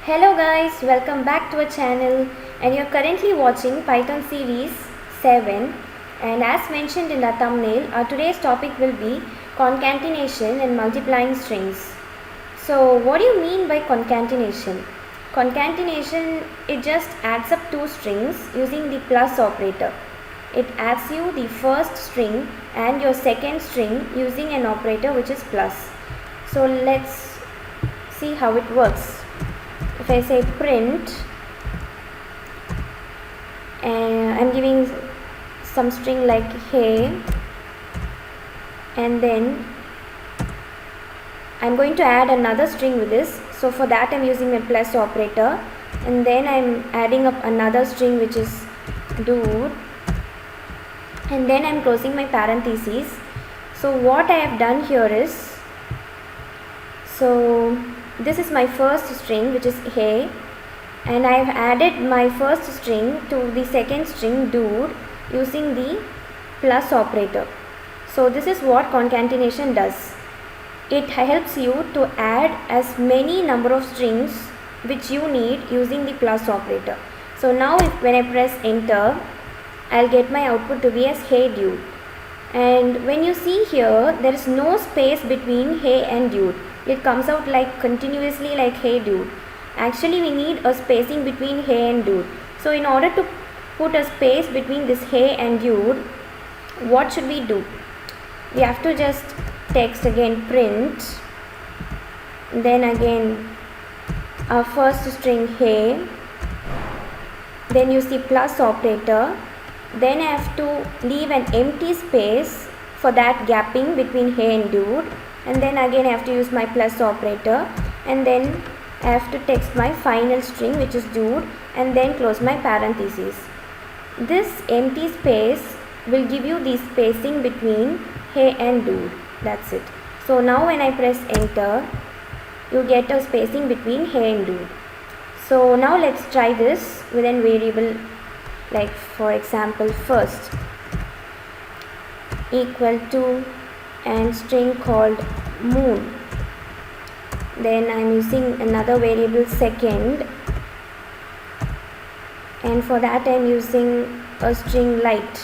Hello guys, welcome back to our channel, and you're currently watching Python series 7, and as mentioned in the thumbnail, our today's topic will be concatenation and multiplying strings. So what do you mean by concatenation? Concatenation, it just adds up two strings using the plus operator. It adds you the first string and your second string using an operator which is plus. So let's see how it works. If I say print and I'm giving some string like hey, and then I'm going to add another string with this, so for that I'm using a plus operator, and then I'm adding up another string which is dude, and then I'm closing my parentheses. So what I have done here is, this is my first string which is hey, and I have added my first string to the second string dude using the plus operator. So this is what concatenation does. It helps you to add as many number of strings which you need using the plus operator. So now when I press enter, I'll get my output to be as hey dude. And when you see here, there is no space between hey and dude. It comes out like continuously like hey dude. Actually we need a spacing between hey and dude. So in order to put a space between this hey and dude, what should we do? We have to just text again print, then again our first string hey, then use the plus operator, then I have to leave an empty space for that gapping between hey and dude, and then again I have to use my plus operator, and then I have to text my final string which is dude, and then close my parentheses. This empty space will give you the spacing between hey and dude. That's it. So now when I press enter, you get a spacing between hey and dude. So now let's try this with a variable, like for example first equal to and string called moon. Then I'm using another variable second, and for that I'm using a string light.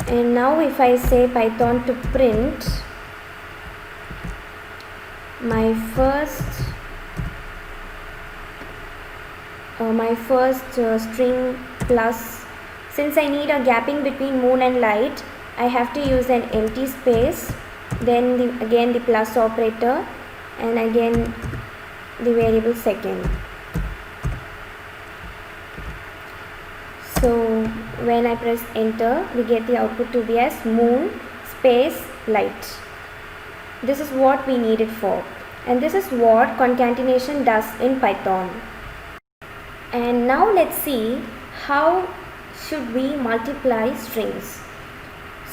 And now if I say Python to print my first string plus, since I need a gapping between moon and light, I have to use an empty space, then again the plus operator, and again the variable second. So when I press enter, we get the output to be as moon space light. This is what we need it for, and this is what concatenation does in Python. And now let's see how should we multiply strings.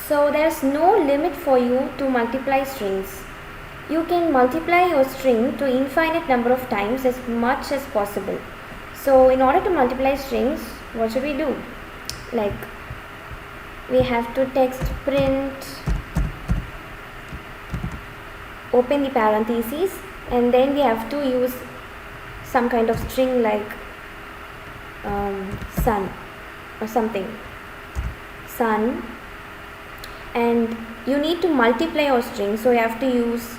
So there's no limit for you to multiply strings. You can multiply your string to infinite number of times as much as possible. So in order to multiply strings, what should we do? Like we have to text print, open the parentheses, and then we have to use some kind of string like sun or something, sun, and you need to multiply your string, so you have to use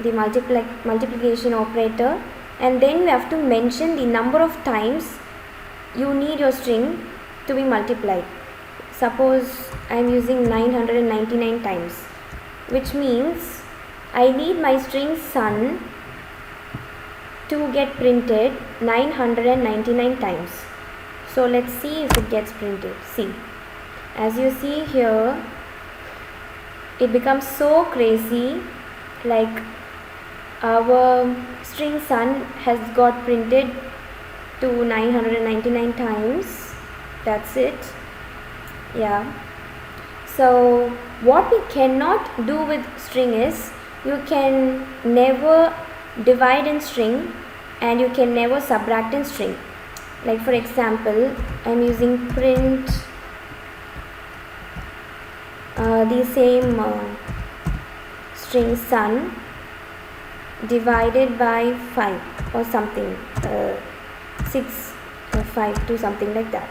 the multiplication operator, and then we have to mention the number of times you need your string to be multiplied. Suppose I am using 999 times, which means I need my string sun to get printed 999 times. So let's see if it gets printed. See, as you see here, it becomes so crazy, like our string sun has got printed to 999 times. That's it. Yeah. So what we cannot do with string is, you can never divide in string and you can never subtract in string. Like for example, I'm using print the same string sun, divided by 5 or something, 6 or 5 to something like that.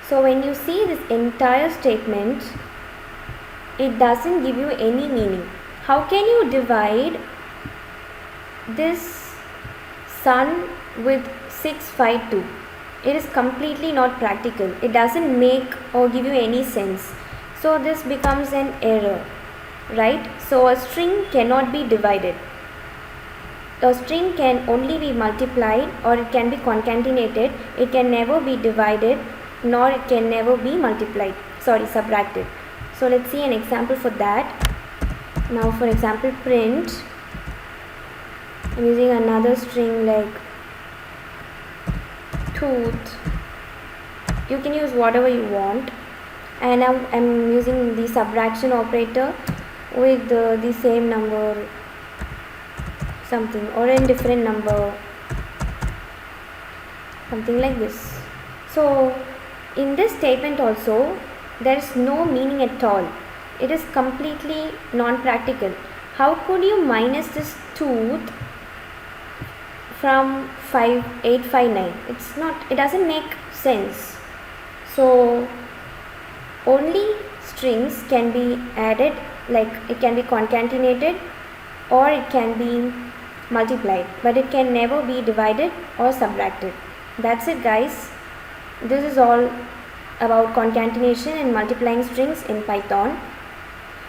So when you see this entire statement, it doesn't give you any meaning. How can you divide this sun with 652? It is completely not practical. It doesn't make or give you any sense. So this becomes an error, right? So a string cannot be divided. A string can only be multiplied or it can be concatenated. It can never be divided, nor it can never be subtracted. So let's see an example for that. Now for example, print. I'm using another string like tooth. You can use whatever you want, and now I'm using the subtraction operator with the same number something or a different number, something like this. So in this statement also there is no meaning at all. It is completely non-practical. How could you minus this tooth from 5859? It doesn't make sense. So only strings can be added, like it can be concatenated or it can be multiplied, but it can never be divided or subtracted. That's it, guys. This is all about concatenation and multiplying strings in Python,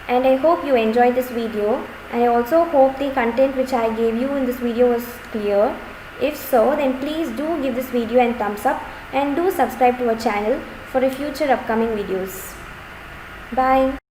and I hope you enjoyed this video, and I also hope the content which I gave you in this video was clear. If so, then please do give this video a thumbs up and do subscribe to our channel for future upcoming videos. Bye.